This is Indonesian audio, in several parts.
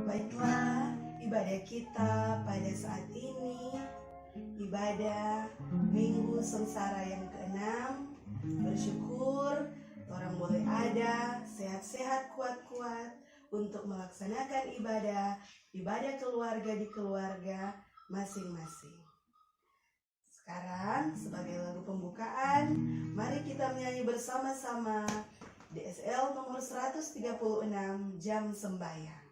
Baiklah, ibadah kita pada saat ini, ibadah Minggu Sengsara yang ke-6. Bersyukur orang boleh ada, sehat-sehat, kuat-kuat untuk melaksanakan ibadah keluarga di keluarga masing-masing. Sekarang sebagai lagu pembukaan, mari kita menyanyi bersama-sama DSL nomor 136, Jam Sembahyang.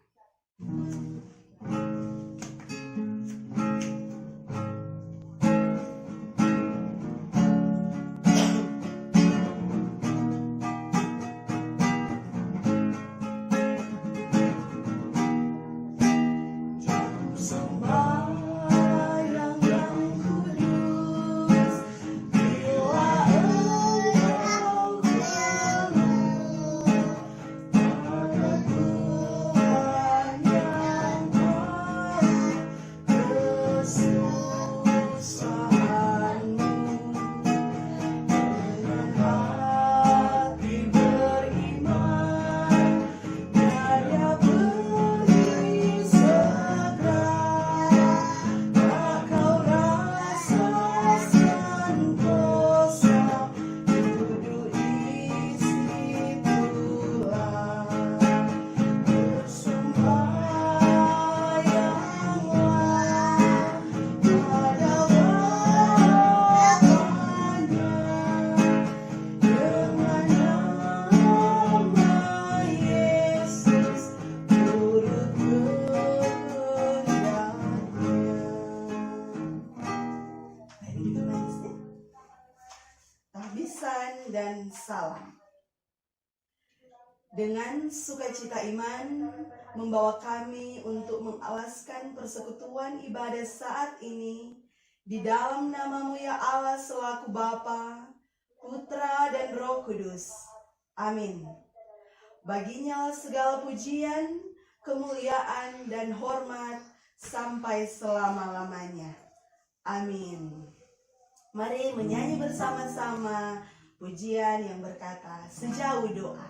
Dan salam. Dengan sukacita iman membawa kami untuk mengalaskan persekutuan ibadah saat ini di dalam nama-Mu ya Allah selaku Bapa, Putra dan Roh Kudus. Amin. Baginya segala pujian, kemuliaan dan hormat sampai selama-lamanya. Amin. Mari menyanyi bersama-sama pujian yang berkata sejauh doa.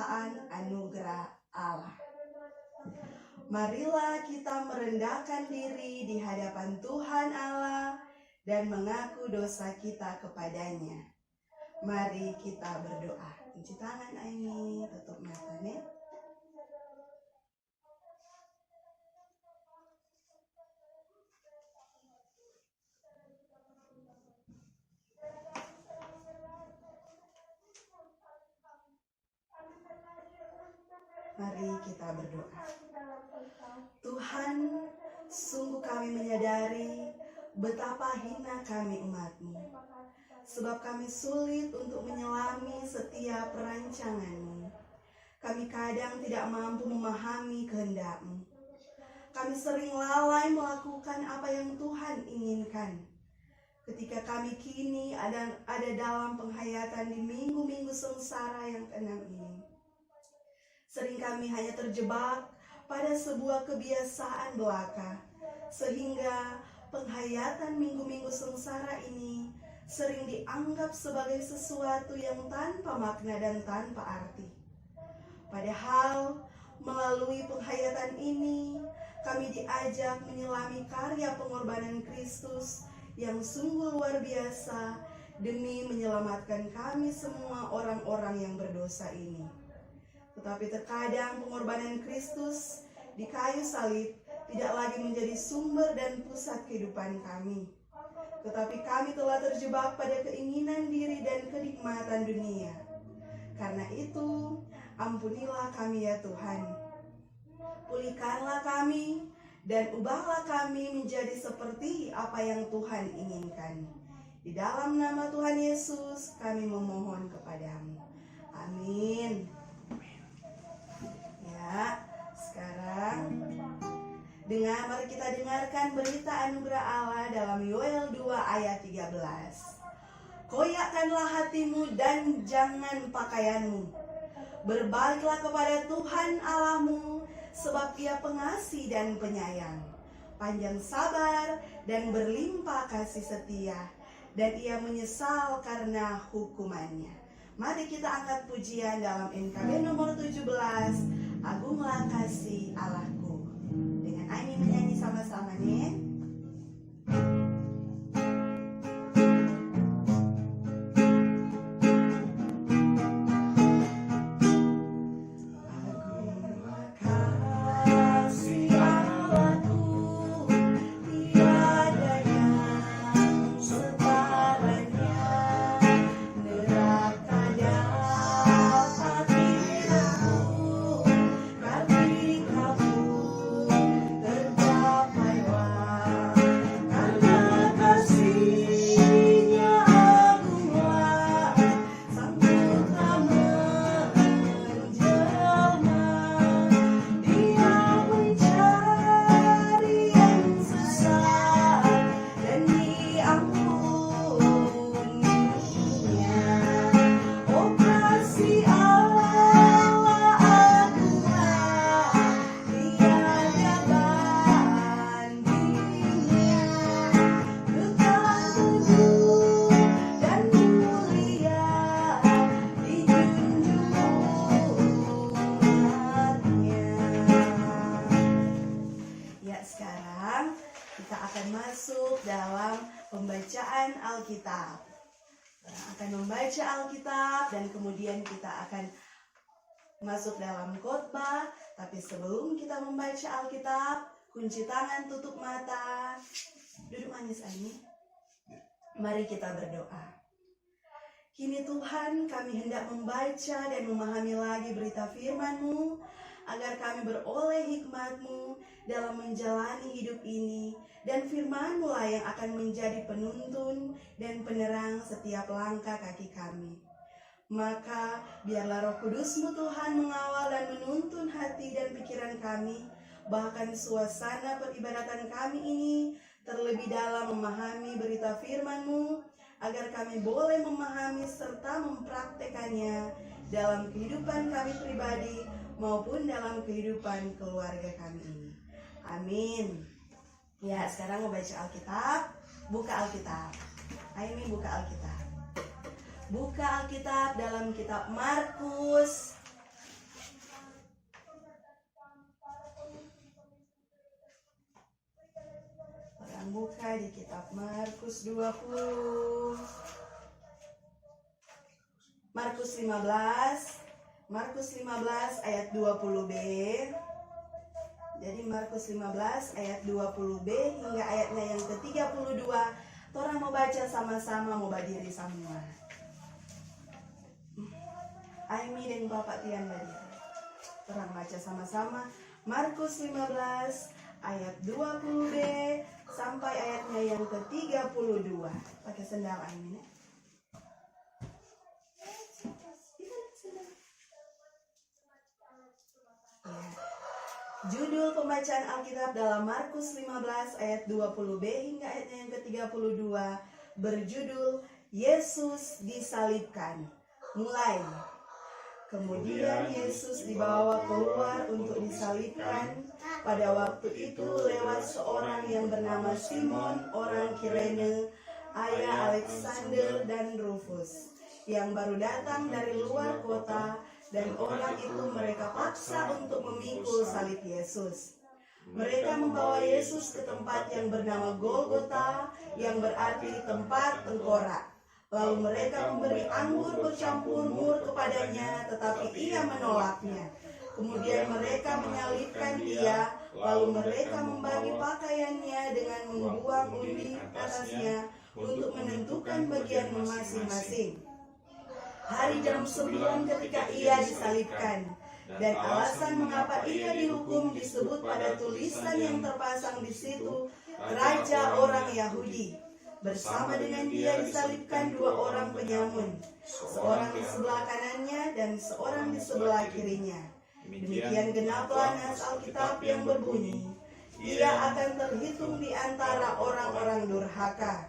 pelimpaan anugerah Allah. Marilah kita merendahkan diri di hadapan Tuhan Allah dan mengaku dosa kita kepadanya. Mari kita berdoa. Cuci tangan Aini, tutup mata nih. Mari kita berdoa. Tuhan, sungguh kami menyadari betapa hina kami umat-Mu, sebab kami sulit untuk menyelami setiap perancangan-Mu. Kami kadang tidak mampu memahami kehendak-Mu. Kami sering lalai melakukan apa yang Tuhan inginkan. Ketika kami kini ada dalam penghayatan di minggu-minggu sengsara yang keenam ini, sering kami hanya terjebak pada sebuah kebiasaan belaka, sehingga penghayatan minggu-minggu sengsara ini sering dianggap sebagai sesuatu yang tanpa makna dan tanpa arti. Padahal melalui penghayatan ini kami diajak menyelami karya pengorbanan Kristus yang sungguh luar biasa demi menyelamatkan kami semua orang-orang yang berdosa ini. Tetapi terkadang pengorbanan Kristus di kayu salib tidak lagi menjadi sumber dan pusat kehidupan kami. Tetapi kami telah terjebak pada keinginan diri dan kenikmatan dunia. Karena itu, ampunilah kami ya Tuhan. Pulihkanlah kami dan ubahlah kami menjadi seperti apa yang Tuhan inginkan. Di dalam nama Tuhan Yesus kami memohon kepadamu. Amin. Ya, sekarang mari kita dengarkan berita anugerah Allah dalam Yoel 2 ayat 13. Koyakkanlah hatimu dan jangan pakaianmu. Berbaliklah kepada Tuhan Allahmu, sebab Ia pengasih dan penyayang, panjang sabar dan berlimpah kasih setia, dan Ia menyesal karena hukumannya. Mari kita angkat pujian dalam NKB nomor 17, Agunglah Kasih Allahku. Dengan Aini menyanyi sama-sama nih. Pembacaan Alkitab. Kita akan membaca Alkitab dan kemudian kita akan masuk dalam khotbah. Tapi sebelum kita membaca Alkitab, kunci tangan, tutup mata, duduk manis Aini. Mari kita berdoa. Kini Tuhan, kami hendak membaca dan memahami lagi berita firman-Mu, agar kami beroleh hikmat-Mu dalam menjalani hidup ini, dan firman-Mu lah yang akan menjadi penuntun dan penerang setiap langkah kaki kami. Maka biarlah Roh Kudus-Mu Tuhan mengawal dan menuntun hati dan pikiran kami, bahkan suasana peribadatan kami ini, terlebih dalam memahami berita firman-Mu, agar kami boleh memahami serta mempraktekannya dalam kehidupan kami pribadi maupun dalam kehidupan keluarga kami ini. Amin. Ya, sekarang mau baca Alkitab. Buka Alkitab. Aini buka Alkitab. Buka Alkitab dalam kitab Markus membuka di kitab Markus 20. Markus 15 ayat 20b. Jadi Markus 15 ayat 20b hingga ayatnya yang ke-32. Orang mau baca sama-sama, mau berdiri semua. Aimi dan Bapak Tian berdiri. Orang baca sama-sama Markus 15 ayat 20b sampai ayatnya yang ke-32. Pakai sendal Aimi ya. Judul pembacaan Alkitab dalam Markus 15 ayat 20b hingga ayatnya yang ke-32 berjudul Yesus disalibkan. Mulai. Kemudian Yesus dibawa keluar untuk disalibkan. Pada waktu itu lewat seorang yang bernama Simon, orang Kirene, ayah Alexander dan Rufus, yang baru datang dari luar kota. Dan orang itu mereka paksa untuk memikul salib Yesus. Mereka membawa Yesus ke tempat yang bernama Golgota, yang berarti tempat tengkorak. Lalu mereka memberi anggur bercampur mur kepadanya, tetapi ia menolaknya. Kemudian mereka menyalibkan dia, lalu mereka membagi pakaiannya dengan membuang undi atasnya untuk menentukan bagian masing-masing. Hari jam 9 ketika ia disalibkan, dan alasan mengapa ia dihukum disebut pada tulisan yang terpasang di situ, Raja orang Yahudi. Bersama dengan dia disalibkan dua orang penyamun, seorang di sebelah kanannya dan seorang di sebelah kirinya. Demikian genaplah nas Alkitab yang berbunyi, ia akan terhitung di antara orang-orang durhaka.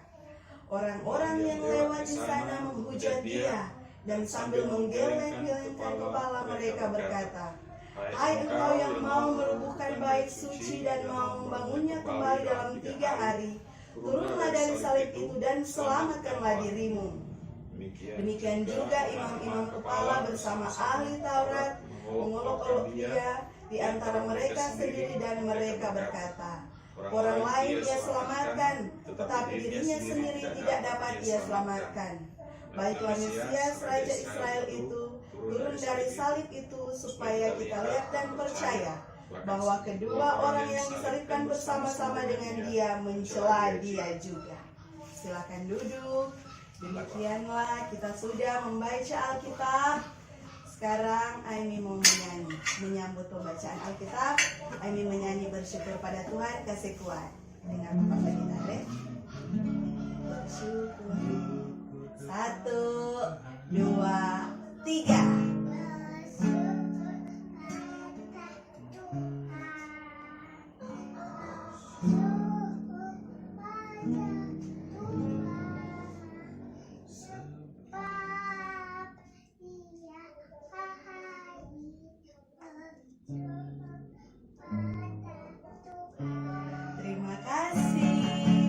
Orang-orang yang lewat di sana menghujat dia, dan sambil menggeleng-gelengkan kepala mereka berkata, hai engkau yang mau merubuhkan bait suci dan mau membangunnya kembali dalam 3 hari, turunlah dari salib itu dan selamatkanlah dirimu. Demikian juga imam-imam kepala bersama ahli Taurat mengolok-olok dia di antara mereka sendiri, dan mereka berkata, orang lain ia selamatkan, tetapi dirinya sendiri tidak dapat ia selamatkan. Baiklah Mesias Raja Israel itu turun dari salib itu, supaya kita lihat dan percaya bahwa kedua orang yang disalibkan bersama-sama dengan dia mencela dia juga. Silakan duduk. Demikianlah kita sudah membaca Alkitab. Sekarang Aimi mau menyanyi, menyambut pembacaan Alkitab. Aimi menyanyi bersyukur pada Tuhan kasih kuat. Dengan Bapak gitar ya. Bersyukur. 1, 2, 3. Terima kasih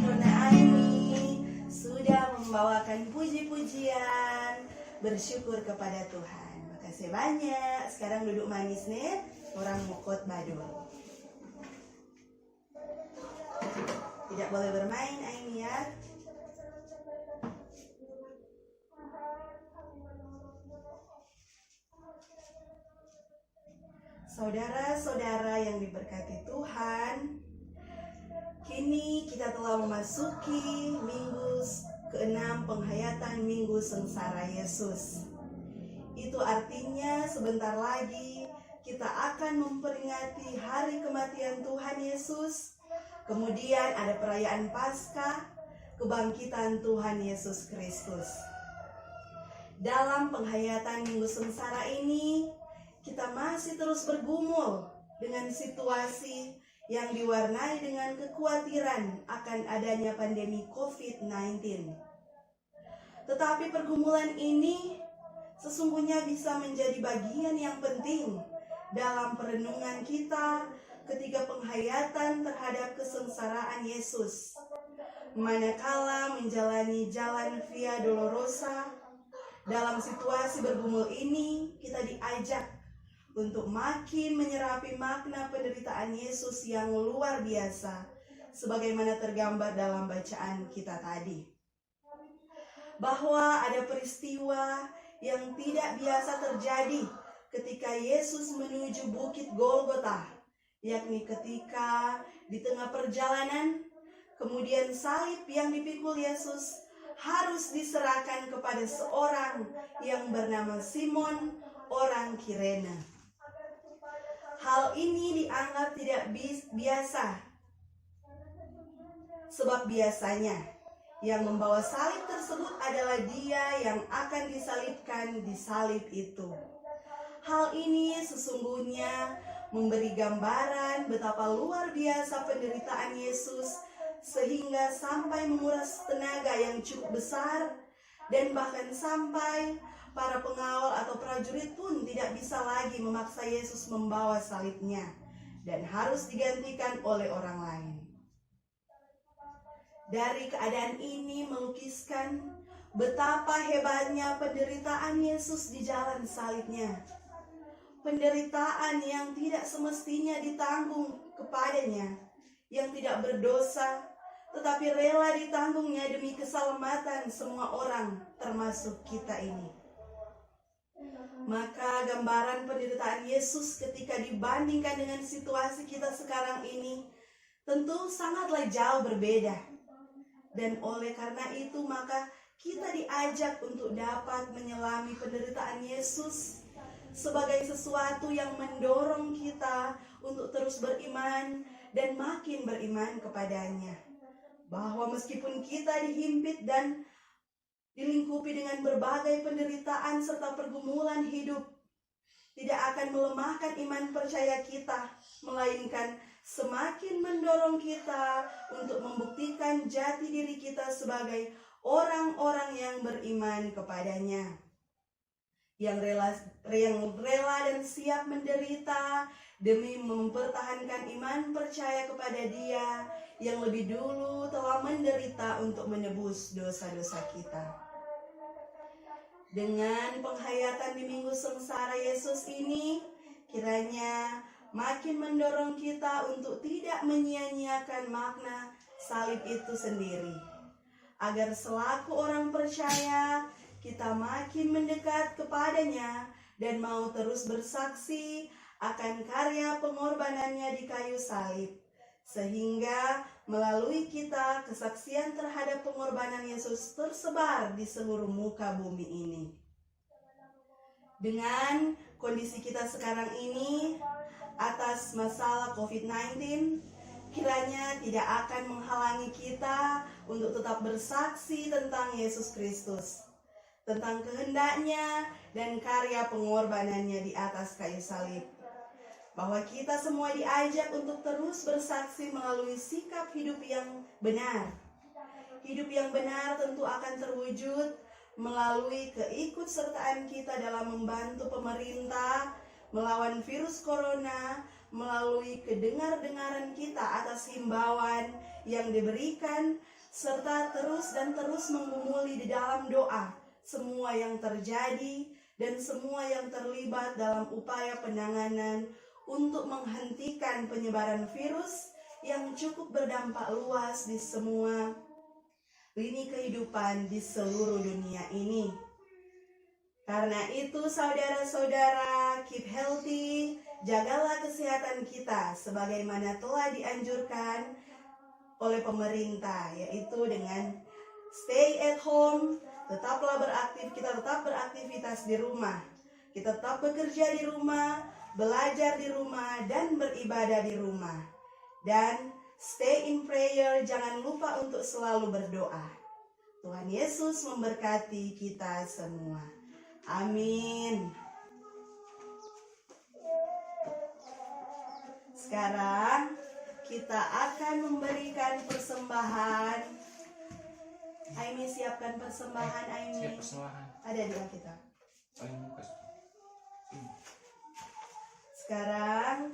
Nona Aimi sudah membawakan puji-pujian bersyukur kepada Tuhan. Makasih banyak. Sekarang duduk manis nih, orang mukot badul. Tidak boleh bermain Aimi ya. Saudara-saudara yang diberkati Tuhan, kini kita telah memasuki minggu ke-6 penghayatan Minggu Sengsara Yesus. Itu artinya sebentar lagi kita akan memperingati hari kematian Tuhan Yesus. Kemudian ada perayaan Paskah, kebangkitan Tuhan Yesus Kristus. Dalam penghayatan Minggu Sengsara ini, kita masih terus bergumul dengan situasi yang diwarnai dengan kekhawatiran akan adanya pandemi COVID-19. Tetapi pergumulan ini sesungguhnya bisa menjadi bagian yang penting dalam perenungan kita ketika penghayatan terhadap kesengsaraan Yesus. Manakala menjalani jalan Via Dolorosa, dalam situasi bergumul ini kita diajak untuk makin menyerapi makna penderitaan Yesus yang luar biasa, sebagaimana tergambar dalam bacaan kita tadi. Bahwa ada peristiwa yang tidak biasa terjadi ketika Yesus menuju Bukit Golgota, yakni ketika di tengah perjalanan, kemudian salib yang dipikul Yesus harus diserahkan kepada seorang yang bernama Simon, orang Kirene. Hal ini dianggap tidak biasa, sebab biasanya yang membawa salib tersebut adalah dia yang akan disalibkan di salib itu. Hal ini sesungguhnya memberi gambaran betapa luar biasa penderitaan Yesus, sehingga sampai menguras tenaga yang cukup besar, dan bahkan sampai para pengawal atau prajurit pun tidak bisa lagi memaksa Yesus membawa salibnya, dan harus digantikan oleh orang lain. Dari keadaan ini melukiskan betapa hebatnya penderitaan Yesus di jalan salibnya. Penderitaan yang tidak semestinya ditanggung kepadanya, yang tidak berdosa, tetapi rela ditanggungnya demi keselamatan semua orang, termasuk kita ini. Maka gambaran penderitaan Yesus ketika dibandingkan dengan situasi kita sekarang ini tentu sangatlah jauh berbeda. Dan oleh karena itu maka kita diajak untuk dapat menyelami penderitaan Yesus sebagai sesuatu yang mendorong kita untuk terus beriman dan makin beriman kepadanya. Bahwa meskipun kita dihimpit dan dilingkupi dengan berbagai penderitaan serta pergumulan hidup, tidak akan melemahkan iman percaya kita, melainkan semakin mendorong kita untuk membuktikan jati diri kita sebagai orang-orang yang beriman kepadanya, yang rela dan siap menderita demi mempertahankan iman percaya kepada Dia yang lebih dulu telah menderita untuk menebus dosa-dosa kita. Dengan penghayatan di Minggu Sengsara Yesus ini, kiranya makin mendorong kita untuk tidak menyia-nyiakan makna salib itu sendiri, agar selaku orang percaya kita makin mendekat kepadanya dan mau terus bersaksi akan karya pengorbanannya di kayu salib, sehingga melalui kita kesaksian terhadap pengorbanan Yesus tersebar di seluruh muka bumi ini. Dengan kondisi kita sekarang ini atas masalah COVID-19, kiranya tidak akan menghalangi kita untuk tetap bersaksi tentang Yesus Kristus, tentang kehendaknya dan karya pengorbanannya di atas kayu salib. Bahwa kita semua diajak untuk terus bersaksi melalui sikap hidup yang benar. Hidup yang benar tentu akan terwujud melalui keikutsertaan kita dalam membantu pemerintah melawan virus corona, melalui kedengar-dengaran kita atas himbauan yang diberikan, serta terus menggumuli di dalam doa semua yang terjadi dan semua yang terlibat dalam upaya penanganan untuk menghentikan penyebaran virus yang cukup berdampak luas di semua lini kehidupan di seluruh dunia ini. Karena itu saudara-saudara, keep healthy, jagalah kesehatan kita sebagaimana telah dianjurkan oleh pemerintah, yaitu dengan stay at home, kita tetap beraktivitas di rumah, kita tetap bekerja di rumah, belajar di rumah, dan beribadah di rumah. Dan stay in prayer, jangan lupa untuk selalu berdoa. Tuhan Yesus memberkati kita semua. Amin. Sekarang kita akan memberikan persembahan. Aimi, siapkan persembahan, Aimi. Siap persembahan. Ada di Alkitab. Sekarang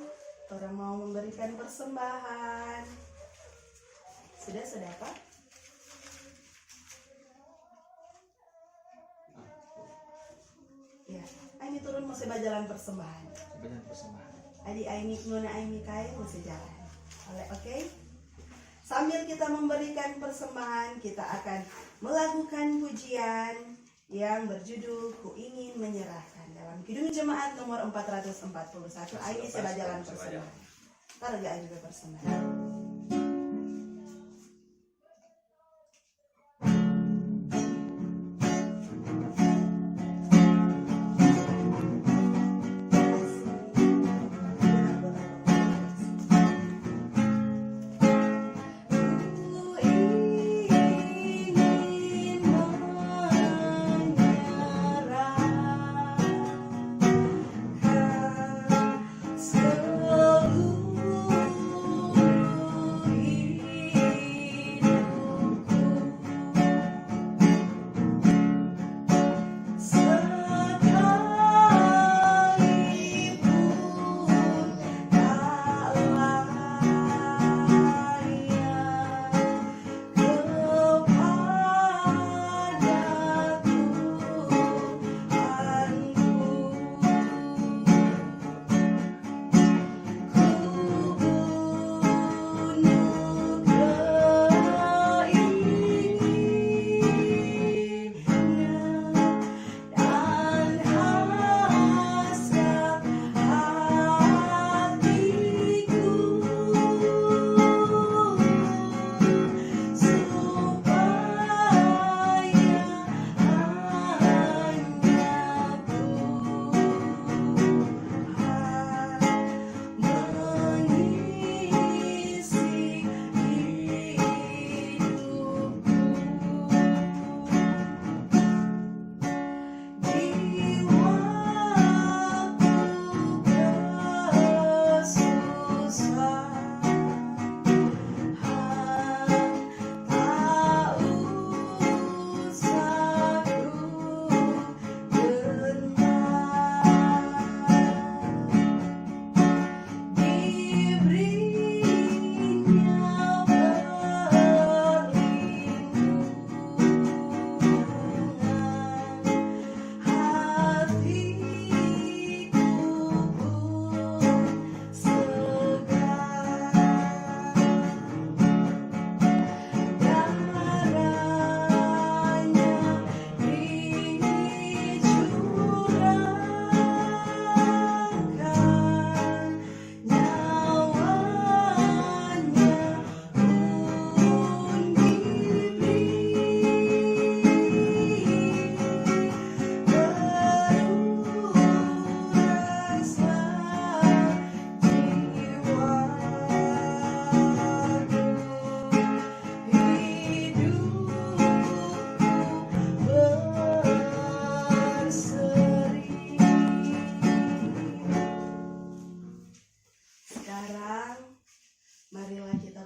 orang mau memberikan persembahan. Sudah Pak? Ya, Aimi turun mau jalan persembahan. Sebenarnya persembahan. Adi Aimi nuna Aimi kai mau jalan. Oke? Sambil kita memberikan persembahan, kita akan melakukan pujian yang berjudul Ku Ingin Menyerahkan dalam Kidung Jemaat nomor 441. Ini saya jalan persembahan. Taruh di juga persembahan.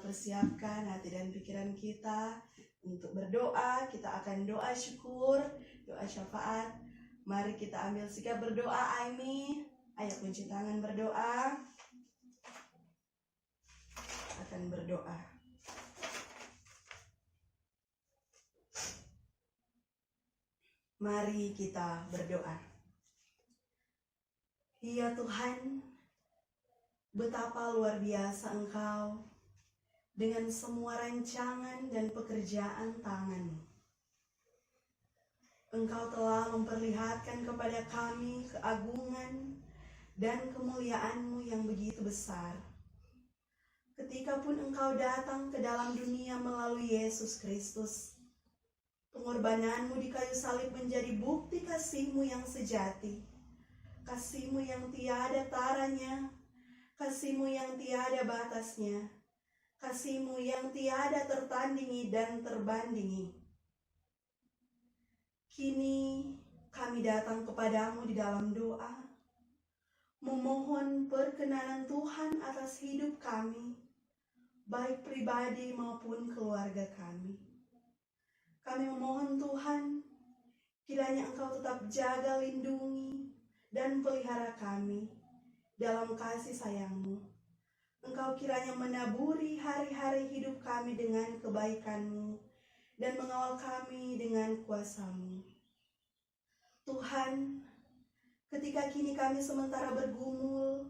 Persiapkan hati dan pikiran kita untuk berdoa. Kita akan doa syukur, doa syafaat. Mari kita ambil sikap berdoa. Aimi, ayo kunci tangan berdoa. Akan berdoa. Mari kita berdoa. Ya Tuhan, betapa luar biasa Engkau dengan semua rancangan dan pekerjaan tangan-Mu. Engkau telah memperlihatkan kepada kami keagungan dan kemuliaan-Mu yang begitu besar. Ketika pun Engkau datang ke dalam dunia melalui Yesus Kristus, pengorbanan-Mu di kayu salib menjadi bukti kasih-Mu yang sejati, kasih-Mu yang tiada taranya, kasih-Mu yang tiada batasnya, kasih-Mu yang tiada tertandingi dan terbandingi. Kini kami datang kepadamu di dalam doa, memohon perkenanan Tuhan atas hidup kami, baik pribadi maupun keluarga kami. Kami memohon Tuhan, kiranya Engkau tetap jaga, lindungi, dan pelihara kami dalam kasih sayang-Mu. Engkau kiranya menaburi hari-hari hidup kami dengan kebaikan-Mu dan mengawal kami dengan kuasa-Mu. Tuhan, ketika kini kami sementara bergumul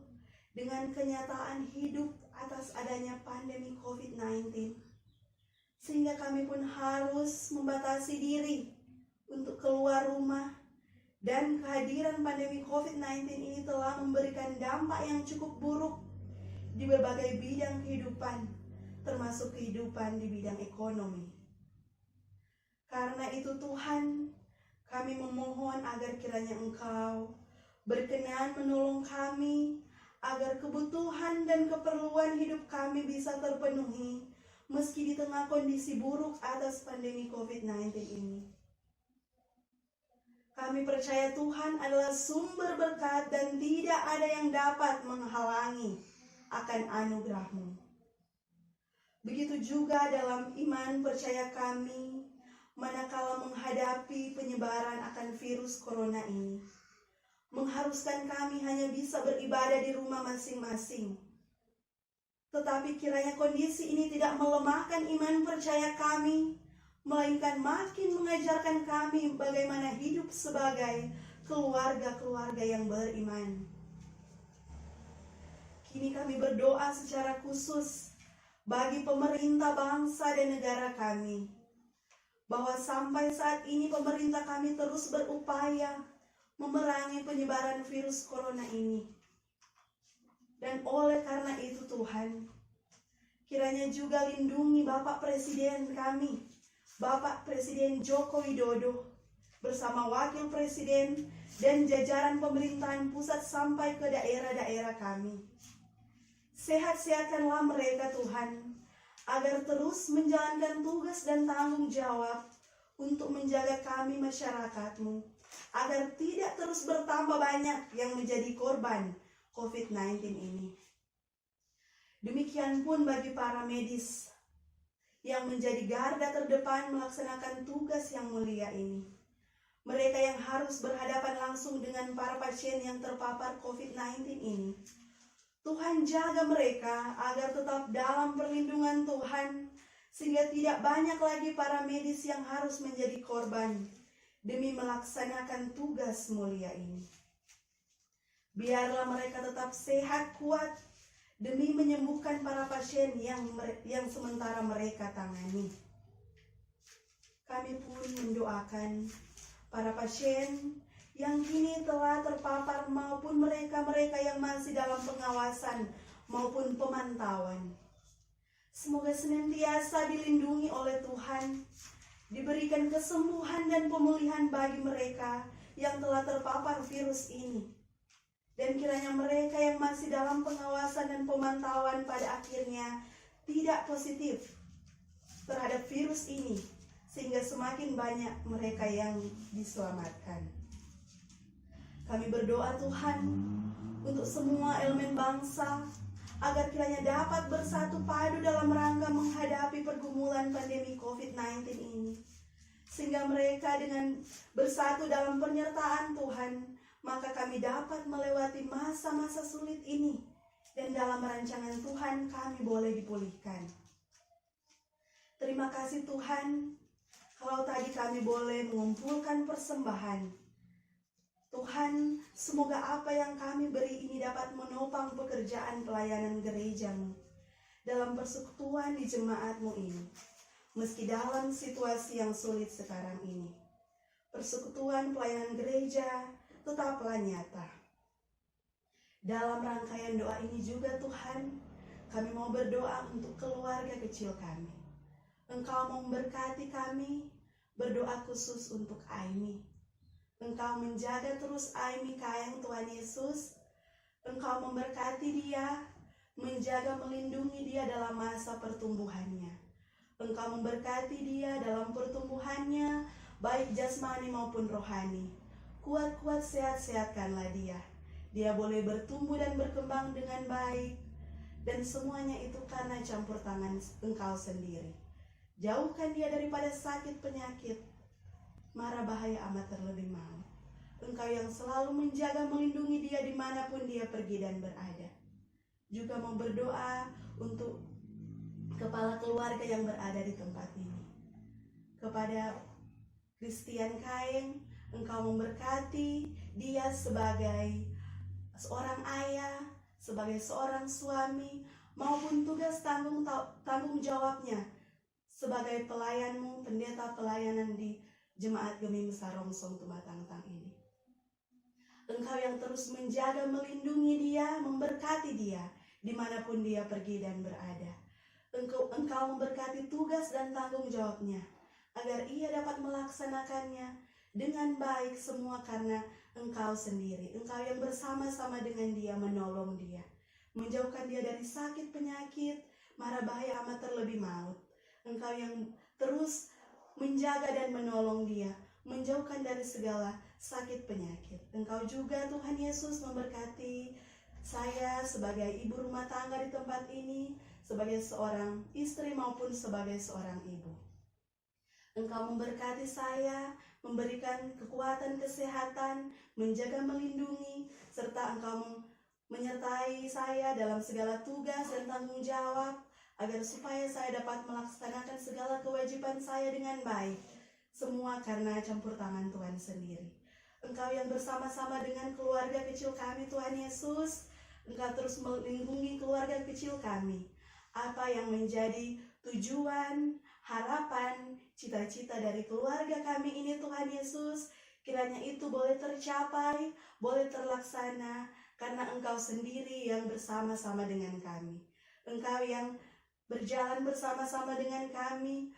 dengan kenyataan hidup atas adanya pandemi COVID-19, sehingga kami pun harus membatasi diri untuk keluar rumah. Dan kehadiran pandemi COVID-19 ini telah memberikan dampak yang cukup buruk di berbagai bidang kehidupan, termasuk kehidupan di bidang ekonomi. Karena itu Tuhan, kami memohon agar kiranya Engkau berkenan menolong kami, agar kebutuhan dan keperluan hidup kami bisa terpenuhi, meski di tengah kondisi buruk atas pandemi COVID-19 ini. Kami percaya Tuhan adalah sumber berkat dan tidak ada yang dapat menghalangi akan anugerah-Mu. Begitu juga dalam iman percaya kami, manakala menghadapi penyebaran akan virus corona ini, mengharuskan kami hanya bisa beribadah di rumah masing-masing. Tetapi kiranya kondisi ini tidak melemahkan iman percaya kami, melainkan makin mengajarkan kami bagaimana hidup sebagai keluarga-keluarga yang beriman. Kini kami berdoa secara khusus bagi pemerintah bangsa dan negara kami, bahwa sampai saat ini pemerintah kami terus berupaya memerangi penyebaran virus corona ini. Dan oleh karena itu Tuhan, kiranya juga lindungi Bapak Presiden kami, Bapak Presiden Joko Widodo, bersama Wakil Presiden dan jajaran pemerintahan pusat sampai ke daerah-daerah kami. Sehat-sehatkanlah mereka Tuhan, agar terus menjalankan tugas dan tanggung jawab untuk menjaga kami masyarakat-Mu, agar tidak terus bertambah banyak yang menjadi korban COVID-19 ini. Demikian pun bagi para medis yang menjadi garda terdepan melaksanakan tugas yang mulia ini. Mereka yang harus berhadapan langsung dengan para pasien yang terpapar COVID-19 ini. Tuhan jaga mereka agar tetap dalam perlindungan Tuhan, sehingga tidak banyak lagi para medis yang harus menjadi korban demi melaksanakan tugas mulia ini. Biarlah mereka tetap sehat kuat demi menyembuhkan para pasien yang sementara mereka tangani. Kami pun mendoakan para pasien yang kini telah terpapar maupun mereka-mereka yang masih dalam pengawasan maupun pemantauan. Semoga senantiasa dilindungi oleh Tuhan, diberikan kesembuhan dan pemulihan bagi mereka yang telah terpapar virus ini. Dan kiranya mereka yang masih dalam pengawasan dan pemantauan pada akhirnya tidak positif terhadap virus ini, sehingga semakin banyak mereka yang diselamatkan. Kami berdoa Tuhan untuk semua elemen bangsa, agar kiranya dapat bersatu padu dalam rangka menghadapi pergumulan pandemi COVID-19 ini. Sehingga mereka dengan bersatu dalam penyertaan Tuhan, maka kami dapat melewati masa-masa sulit ini, dan dalam rancangan Tuhan kami boleh dipulihkan. Terima kasih Tuhan, kalau tadi kami boleh mengumpulkan persembahan. Tuhan, semoga apa yang kami beri ini dapat menopang pekerjaan pelayanan gereja-Mu dalam persekutuan di jemaat-Mu ini, meski dalam situasi yang sulit sekarang ini. Persekutuan pelayanan gereja tetaplah nyata. Dalam rangkaian doa ini juga Tuhan, kami mau berdoa untuk keluarga kecil kami. Engkau mau memberkati kami, berdoa khusus untuk Aimi. Engkau menjaga terus Aimi kayang Tuhan Yesus. Engkau memberkati dia, menjaga melindungi dia dalam masa pertumbuhannya. Engkau memberkati dia dalam pertumbuhannya, baik jasmani maupun rohani. Kuat-kuat sehat-sehatkanlah dia. Dia boleh bertumbuh dan berkembang dengan baik. Dan semuanya itu karena campur tangan Engkau sendiri. Jauhkan dia daripada sakit penyakit, mara bahaya amat terlebih maut. Engkau yang selalu menjaga melindungi dia dimanapun dia pergi dan berada. Juga mau berdoa untuk kepala keluarga yang berada di tempat ini. Kepada Christian Kaeng, Engkau memberkati dia sebagai seorang ayah, sebagai seorang suami, maupun tugas tanggung jawabnya sebagai pelayanmu, pendeta pelayanan di Jemaat Gemim Sarongsong Tumatangtang ini. Engkau yang terus menjaga, melindungi dia, memberkati dia dimanapun dia pergi dan berada. Engkau memberkati tugas dan tanggung jawabnya, agar ia dapat melaksanakannya dengan baik semua karena Engkau sendiri. Engkau yang bersama-sama dengan dia, menolong dia, menjauhkan dia dari sakit, penyakit, mara bahaya amat terlebih maut. Engkau yang terus menjaga dan menolong dia, menjauhkan dari segala sakit penyakit. Engkau juga Tuhan Yesus memberkati saya sebagai ibu rumah tangga di tempat ini, sebagai seorang istri maupun sebagai seorang ibu. Engkau memberkati saya, memberikan kekuatan, kesehatan, menjaga, melindungi, serta Engkau menyertai saya dalam segala tugas dan tanggung jawab, agar supaya saya dapat melaksanakan segala kewajiban saya dengan baik. Semua karena campur tangan Tuhan sendiri. Engkau yang bersama-sama dengan keluarga kecil kami, Tuhan Yesus, Engkau terus melindungi keluarga kecil kami. Apa yang menjadi tujuan, harapan, cita-cita dari keluarga kami ini, Tuhan Yesus, kiranya itu boleh tercapai, boleh terlaksana, karena Engkau sendiri yang bersama-sama dengan kami. Engkau yang berjalan bersama-sama dengan kami,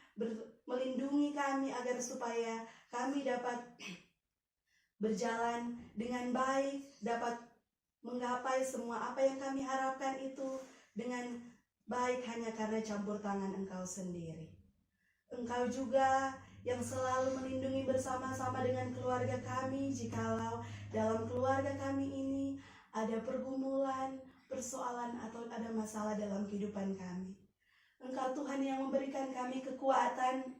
melindungi kami agar supaya kami dapat berjalan dengan baik, dapat menggapai semua apa yang kami harapkan itu dengan baik hanya karena campur tangan Engkau sendiri. Engkau juga yang selalu melindungi bersama-sama dengan keluarga kami jikalau dalam keluarga kami ini ada pergumulan, persoalan atau ada masalah dalam kehidupan kami. Engkau Tuhan yang memberikan kami kekuatan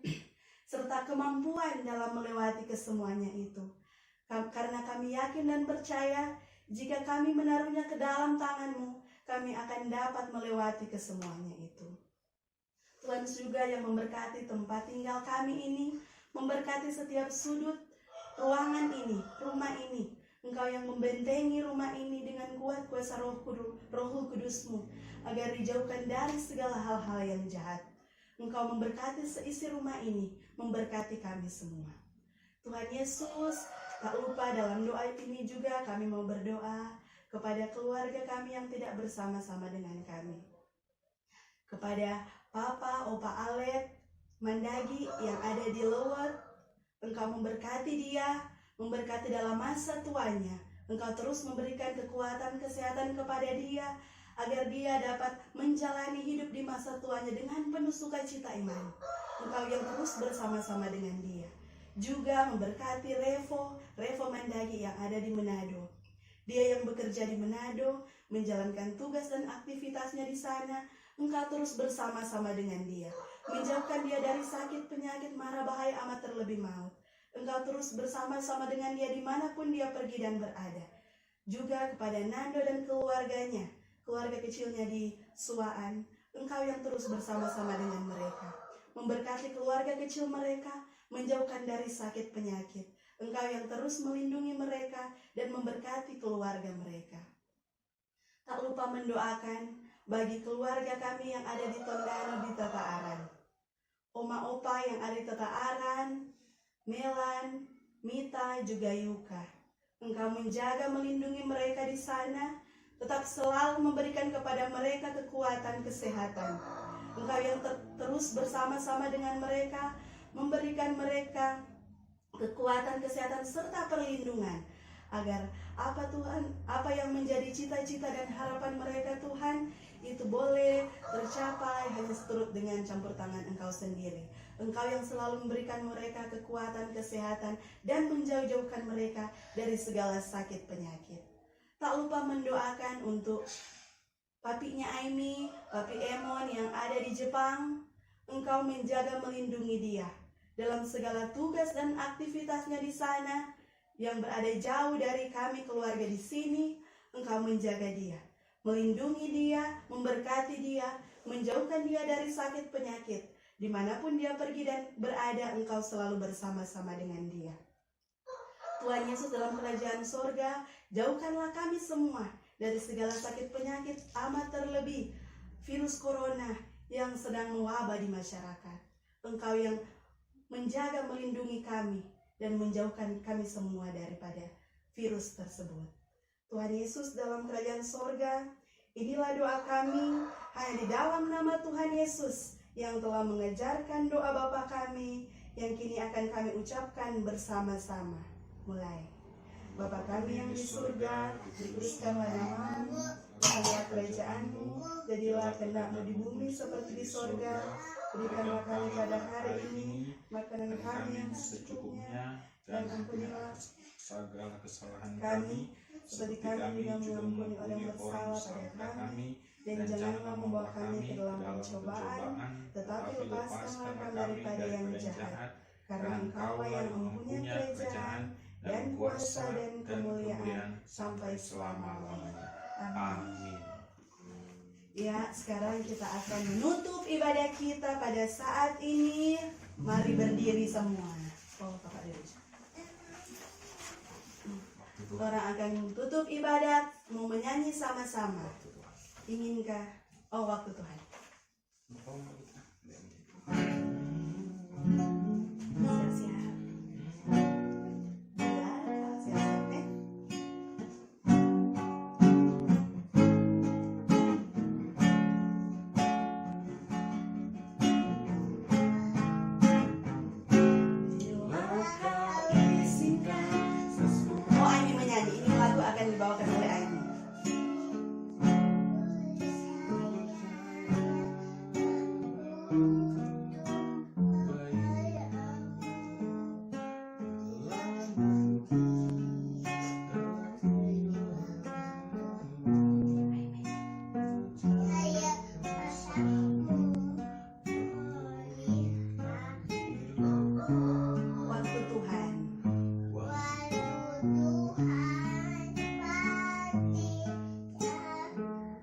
serta kemampuan dalam melewati kesemuanya itu. Karena kami yakin dan percaya jika kami menaruhnya ke dalam tangan-Mu, kami akan dapat melewati kesemuanya itu. Tuhan juga yang memberkati tempat tinggal kami ini, memberkati setiap sudut ruangan ini, rumah ini. Engkau yang membentengi rumah ini dengan kuat kuasa Roh Kudus-Mu, agar dijauhkan dari segala hal-hal yang jahat. Engkau memberkati seisi rumah ini, memberkati kami semua. Tuhan Yesus, tak lupa dalam doa ini juga kami mau berdoa kepada keluarga kami yang tidak bersama-sama dengan kami. Kepada Papa, Opa Alet, Mandagi yang ada di Lower, Engkau memberkati dia, memberkati dalam masa tuanya. Engkau terus memberikan kekuatan, kesehatan kepada dia, agar dia dapat menjalani hidup di masa tuanya dengan penuh sukacita iman. Engkau yang terus bersama-sama dengan dia. Juga memberkati Revo Mandagi yang ada di Manado. Dia yang bekerja di Manado, menjalankan tugas dan aktivitasnya di sana. Engkau terus bersama-sama dengan dia, menjauhkan dia dari sakit, penyakit, mara bahaya amat terlebih maut. Engkau terus bersama-sama dengan dia dimanapun dia pergi dan berada. Juga kepada Nando dan keluarganya, keluarga kecilnya di Suaan, Engkau yang terus bersama-sama dengan mereka, memberkati keluarga kecil mereka, menjauhkan dari sakit penyakit. Engkau yang terus melindungi mereka dan memberkati keluarga mereka. Tak lupa mendoakan bagi keluarga kami yang ada di Tondano di Tata Aran, Oma Opa yang ada di Tata Aran, Melan, Mita, juga Yuka. Engkau menjaga, melindungi mereka di sana, tetap selalu memberikan kepada mereka kekuatan, kesehatan. Engkau yang terus bersama-sama dengan mereka, memberikan mereka kekuatan, kesehatan, serta perlindungan, agar apa yang menjadi cita-cita dan harapan mereka Tuhan, itu boleh tercapai hanya seturut dengan campur tangan Engkau sendiri. Engkau yang selalu memberikan mereka kekuatan, kesehatan, dan menjauhkan mereka dari segala sakit penyakit. Tak lupa mendoakan untuk papinya Aimi, papi Emon yang ada di Jepang. Engkau menjaga, melindungi dia dalam segala tugas dan aktivitasnya di sana, yang berada jauh dari kami keluarga di sini. Engkau menjaga dia, melindungi dia, memberkati dia, menjauhkan dia dari sakit penyakit. Dimanapun dia pergi dan berada, Engkau selalu bersama-sama dengan dia. Tuhan Yesus, dalam kerajaan sorga, jauhkanlah kami semua dari segala sakit penyakit, amat terlebih virus corona yang sedang mewabah di masyarakat. Engkau yang menjaga, melindungi kami, dan menjauhkan kami semua daripada virus tersebut. Tuhan Yesus dalam kerajaan sorga, inilah doa kami hanya di dalam nama Tuhan Yesus yang telah mengajarkan doa Bapa kami yang kini akan kami ucapkan bersama-sama. Mulai. Bapa kami yang di surga, dikuduskanlah namamu, datanglah kerajaanmu, jadilah kehendak-mu di bumi seperti di sorga. Berikanlah kami pada hari ini makanan kami yang secukupnya, dan ampunilah segala kesalahan kami, seperti kami juga mengampuni orang bersalah pada kami, dan janganlah membawa kami ke dalam pencobaan, tetapi lepaskanlah kami daripada yang jahat. Karena Engkau yang mempunyai kerajaan dan kuasa dan kemuliaan sampai selama-lamanya. Amin. Ya, sekarang kita akan menutup ibadah kita pada saat ini. Mari berdiri semua. Oh, Bapak diri. Orang akan tutup ibadat, mau menyanyi sama-sama. Inginkah? Oh, waktu Tuhan. Siap-siap. Ya, siap-siap deh. Oh, Aimi menyanyi. Ini lagu akan dibawakan oleh Aimi. Waktu Tuhan.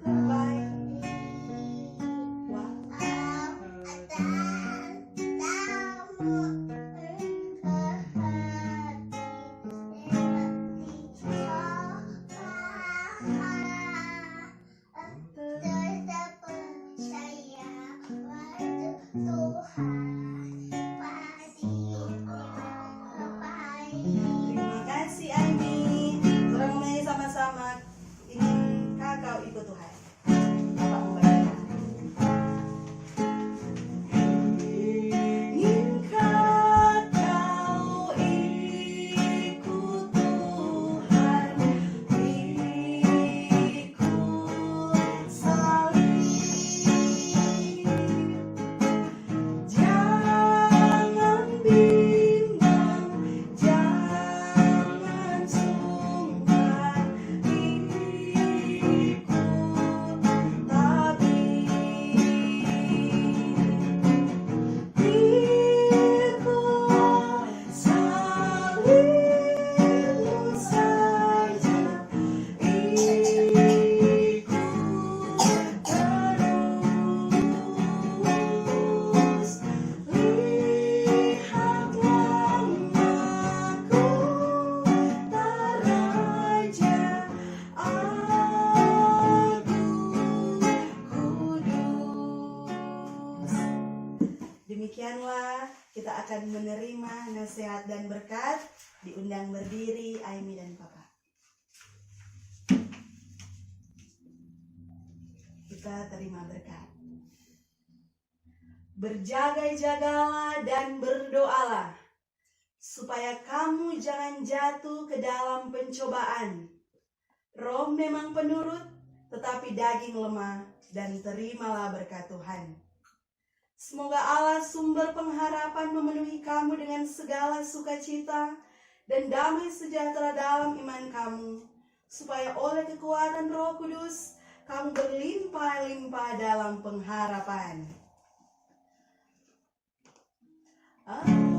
Baik. Terima kasih Aimi. Sudah menyanyi sama-sama. Ingin kau ikut Tuhan. Bapak membacakan. Inginkah kau ikut Tuhan, ikut salib. Jangan bimbang, jangan sungkan, ikut tabib. Ikut salibmu saja, ikut terus. Lihatlah mahkota Raja Agung Kudus. Demikianlah kita akan menerima nasihat dan berkat. Diundang berdiri Aimi dan Papa. Kita terima berkat. Berjaga-jagalah dan berdoalah, supaya kamu jangan jatuh ke dalam pencobaan. Roh memang penurut, tetapi daging lemah, dan terimalah berkat Tuhan. Semoga Allah sumber pengharapan memenuhi kamu dengan segala sukacita dan damai sejahtera dalam iman kamu, supaya oleh kekuatan Roh Kudus kamu berlimpah-limpah dalam pengharapan. Amin.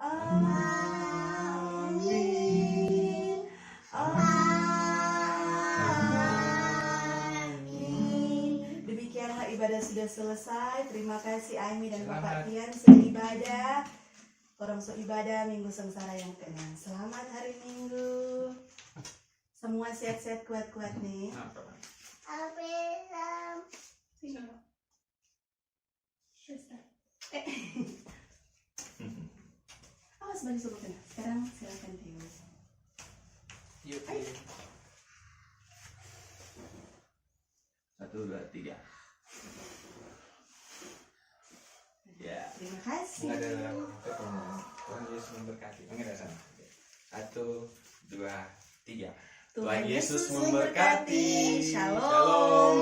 Amin. Amin. Demikianlah ibadah sudah selesai. Terima kasih Aimi dan Bapak Tian sudah ibadah. Orang ibadah Minggu Sengsara yang ke-6. Selamat hari Minggu. Semua sehat-sehat, kuat-kuat nih. Awas bagi suruh kena. Sekarang silakan Theo. Yuk. 1, 2, 3. Ya. Terima kasih. Mengadah dalam ketemu. Tuhan Yesus memberkati. Mengadah sana. 1, 2, 3. Tuhan Yesus memberkati. Shalom.